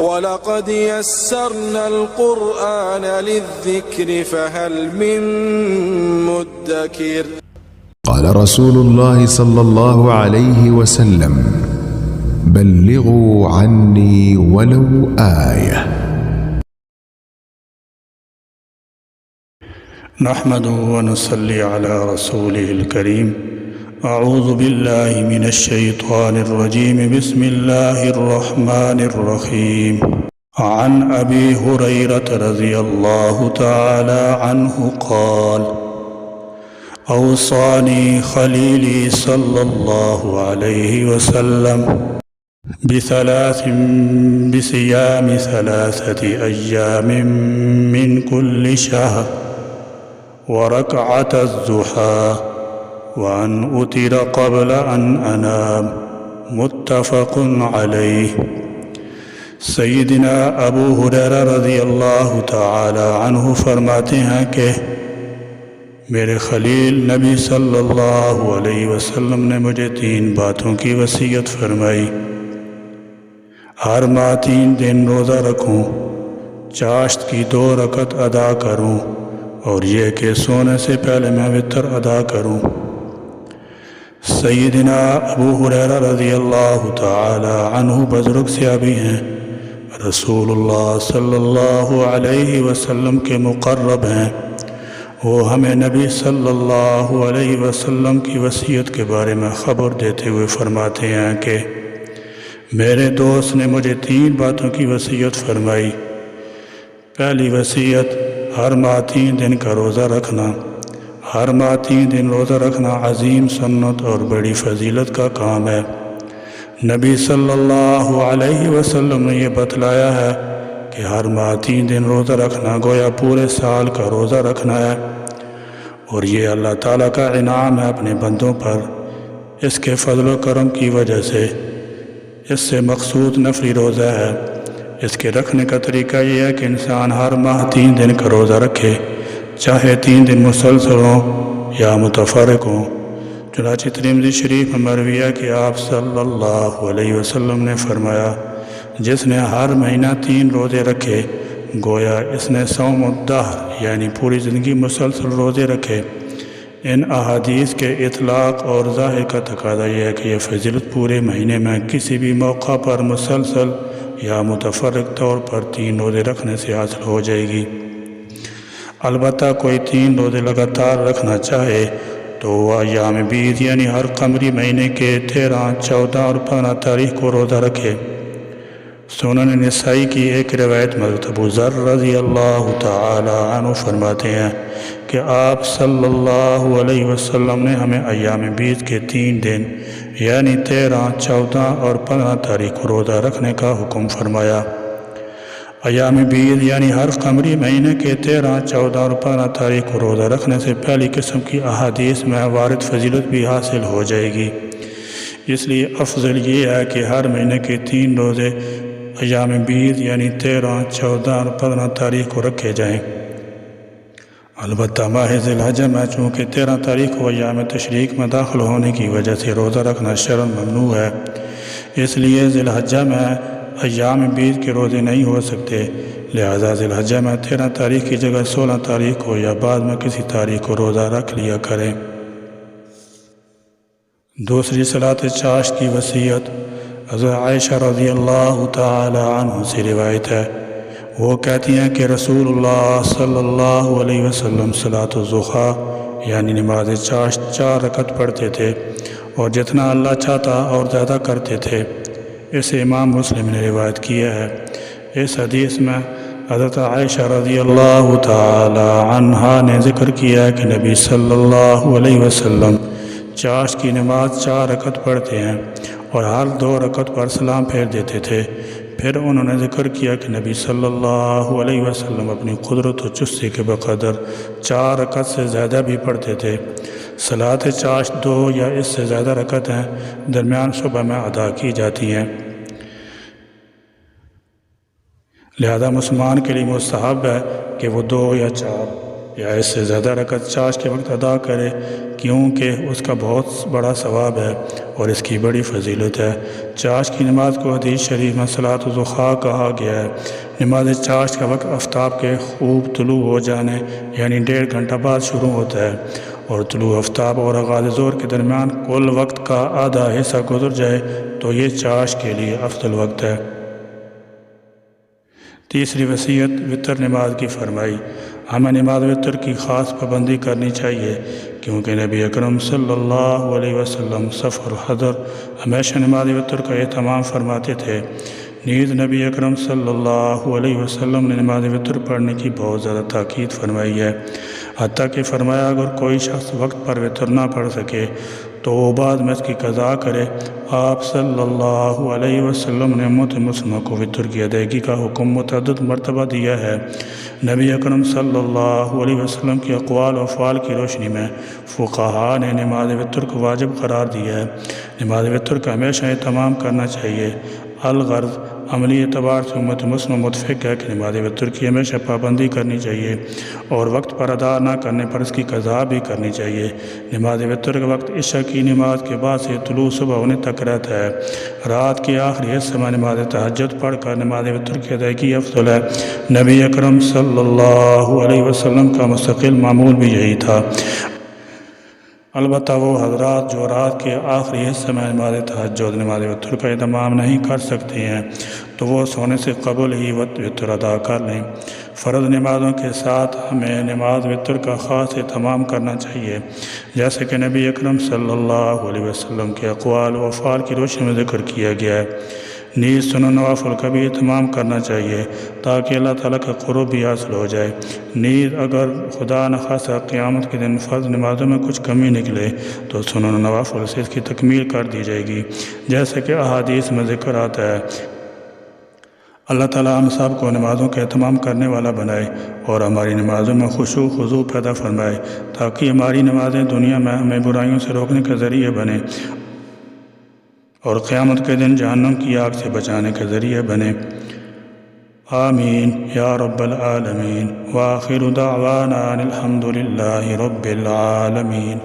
وَلَقَدْ يَسَّرْنَا الْقُرْآنَ لِلذِّكْرِ فَهَلْ مِن مُّدَّكِرٍ قال رسول الله صلى الله عليه وسلم: بلغوا عني ولو آية. نحمده ونصلي على رسوله الكريم. أعوذ بالله من الشيطان الرجيم. بسم الله الرحمن الرحيم. عن أبي هريرة رضي الله تعالى عنه قال: أوصاني خليلي صلى الله عليه وسلم بصيام 3 أيام من كل شهر وركعة الضحى وأن أوتر قبل أن أنام. متفق عليه. سیدنا ابو ہریرہ رضی اللہ تعالی عنہ فرماتے ہیں کہ میرے خلیل نبی صلی اللہ علیہ وسلم نے مجھے 3 باتوں کی وصیت فرمائی: ہر ماہ 3 دن روزہ رکھوں، چاشت کی 2 رکعت ادا کروں، اور یہ کہ سونے سے پہلے میں وتر ادا کروں۔ سیدنا ابو ہریرہ رضی اللہ تعالی عنہ بزرگ صحابی ہیں، رسول اللہ صلی اللہ علیہ وسلم کے مقرب ہیں۔ وہ ہمیں نبی صلی اللہ علیہ وسلم کی وصیت کے بارے میں خبر دیتے ہوئے فرماتے ہیں کہ میرے دوست نے مجھے 3 باتوں کی وصیت فرمائی۔ پہلی وصیت، ہر ماہ 3 دن کا روزہ رکھنا۔ ہر ماہ 3 دن روزہ رکھنا عظیم سنت اور بڑی فضیلت کا کام ہے۔ نبی صلی اللہ علیہ وسلم نے یہ بتلایا ہے کہ ہر ماہ 3 دن روزہ رکھنا گویا پورے سال کا روزہ رکھنا ہے، اور یہ اللہ تعالیٰ کا انعام ہے اپنے بندوں پر۔ اس کے فضل و کرم کی وجہ سے اس سے مقصود نفلی روزہ ہے۔ اس کے رکھنے کا طریقہ یہ ہے کہ انسان ہر ماہ 3 دن کا روزہ رکھے، چاہے 3 دن مسلسل ہوں یا متفرق ہوں۔ چنانچہ ترمذی شریف میں مروی ہے کہ آپ صلی اللہ علیہ وسلم نے فرمایا: جس نے ہر مہینہ 3 روزے رکھے گویا اس نے صوم الدہر یعنی پوری زندگی مسلسل روزے رکھے۔ ان احادیث کے اطلاق اور ظاہر کا تقاضا یہ ہے کہ یہ فضیلت پورے مہینے میں کسی بھی موقع پر مسلسل یا متفرق طور پر 3 روزے رکھنے سے حاصل ہو جائے گی۔ البتہ کوئی 3 روزے لگاتار رکھنا چاہے تو وہ ایام بیض یعنی ہر قمری مہینے کے 13، 14 اور 15 تاریخ کو روزہ رکھے۔ سنن نسائی کی ایک روایت میں ابو ذر رضی اللہ تعالی عنہ فرماتے ہیں کہ آپ صلی اللہ علیہ وسلم نے ہمیں ایام بیض کے 3 دن یعنی 13، 14 اور 15 تاریخ کو روزہ رکھنے کا حکم فرمایا۔ ایام بیض یعنی ہر قمری مہینے کے 13، 14 اور 15 تاریخ کو روزہ رکھنے سے پہلی قسم کی احادیث میں وارد فضیلت بھی حاصل ہو جائے گی۔ اس لیے افضل یہ ہے کہ ہر مہینے کے 3 روزے ایام بیض یعنی 13، 14 اور 15 تاریخ کو رکھے جائیں۔ البتہ ماہ ذی الحجہ میں چونکہ 13 تاریخ کو ایام تشریق میں داخل ہونے کی وجہ سے روزہ رکھنا شرعاً ممنوع ہے، اس لیے ذی الحجہ میں ایام بیض کے روزے نہیں ہو سکتے، لہذا ذی الحجہ میں 13 تاریخ کی جگہ 16 تاریخ کو یا بعد میں کسی تاریخ کو روزہ رکھ لیا کریں۔ دوسری صلاۃ چاشت کی وصیت حضرت عائشہ رضی اللہ تعالی عنہ سے روایت ہے، وہ کہتی ہیں کہ رسول اللہ صلی اللہ علیہ وسلم صلاۃ الضحیٰ یعنی نماز چاشت 4 رکعت پڑھتے تھے، اور جتنا اللہ چاہتا اور زیادہ کرتے تھے۔ اسے امام مسلم نے روایت کیا ہے۔ اس حدیث میں حضرت عائشہ رضی اللہ تعالی عنہا نے ذکر کیا کہ نبی صلی اللہ علیہ وسلم چاشت کی نماز 4 رکعت پڑھتے ہیں اور ہر 2 رکعت پر سلام پھیر دیتے تھے۔ پھر انہوں نے ذکر کیا کہ نبی صلی اللہ علیہ وسلم اپنی قدرت و چستی کے بقدر 4 رکعت سے زیادہ بھی پڑھتے تھے۔ صلاۃ چاشت 2 یا اس سے زیادہ رکعت ہیں درمیان صبح میں ادا کی جاتی ہیں، لہذا مسلمان کے لیے مستحب ہے کہ وہ 2 یا 4 یا اس سے زیادہ رکعت چاشت کے وقت ادا کرے، کیونکہ اس کا بہت بڑا ثواب ہے اور اس کی بڑی فضیلت ہے۔ چاشت کی نماز کو حدیث شریف میں صلاۃ الضحیٰ کہا گیا ہے۔ نماز چاشت کا وقت آفتاب کے خوب طلوع ہو جانے یعنی 1.5 گھنٹہ بعد شروع ہوتا ہے، اور طلوع آفتاب اور آغاز ظہر کے درمیان کل وقت کا آدھا حصہ گزر جائے تو یہ چاشت کے لیے افضل وقت ہے۔ تیسری وصیت وتر نماز کی فرمائی۔ ہمیں نماز وتر کی خاص پابندی کرنی چاہیے، کیونکہ نبی اکرم صلی اللہ علیہ وسلم سفر حضر ہمیشہ نماز وتر کا اہتمام فرماتے تھے۔ نیز نبی اکرم صلی اللہ علیہ وسلم نے نماز وتر پڑھنے کی بہت زیادہ تاکید فرمائی ہے، حتیٰ کہ فرمایا اگر کوئی شخص وقت پر وتر نہ پڑھ سکے تو وہ بعد میں اس کی قضا کرے۔ آپ صلی اللہ علیہ وسلم نے امت مسلمہ کو وتر کی ادائیگی کا حکم متعدد مرتبہ دیا ہے۔ نبی اکرم صلی اللہ علیہ وسلم کے اقوال و افعال کی روشنی میں فقہاء نے نماز وتر کو واجب قرار دیا ہے۔ نماز وتر کا ہمیشہ اہتمام کرنا چاہیے۔ الغرض عملی اعتبار سے امت مسلمہ متفق ہے کہ نماز وتر کی ہمیشہ پابندی کرنی چاہیے اور وقت پر ادا نہ کرنے پر اس کی قضا بھی کرنی چاہیے۔ نماز وتر کا وقت عشاء کی نماز کے بعد سے طلوع صبح ہونے تک رہتا ہے۔ رات کے آخری حصے میں نماز تہجد پڑھ کر نماز وتر کی ادائیگی افضل ہے۔ نبی اکرم صلی اللہ علیہ وسلم کا مستقل معمول بھی یہی تھا۔ البتہ وہ حضرات جو رات کے آخری حصے میں نماز تہجد نماز وتر کا اہتمام نہیں کر سکتے ہیں تو وہ سونے سے قبل ہی وتر ادا کر لیں۔ فرض نمازوں کے ساتھ ہمیں نماز وتر کا خاص اہتمام کرنا چاہیے، جیسے کہ نبی اکرم صلی اللہ علیہ وسلم کے اقوال و افعال کی روشنی میں ذکر کیا گیا ہے۔ نیز سنن نوافل کا بھی اہتمام کرنا چاہیے تاکہ اللہ تعالیٰ کا قرب بھی حاصل ہو جائے۔ نیز اگر خدا نخواستہ قیامت کے دن فرض نمازوں میں کچھ کمی نکلے تو سنن نوافل سے اس کی تکمیل کر دی جائے گی، جیسے کہ احادیث میں ذکر آتا ہے۔ اللہ تعالیٰ ہم سب کو نمازوں کا اہتمام کرنے والا بنائے اور ہماری نمازوں میں خشوع خضوع پیدا فرمائے، تاکہ ہماری نمازیں دنیا میں ہمیں برائیوں سے روکنے کا ذریعہ بنیں اور قیامت کے دن جہنم کی آگ سے بچانے کا ذریعہ بنے۔ آمین یا رب العالمین۔ وآخر دعوانا الحمد للہ رب العالمین۔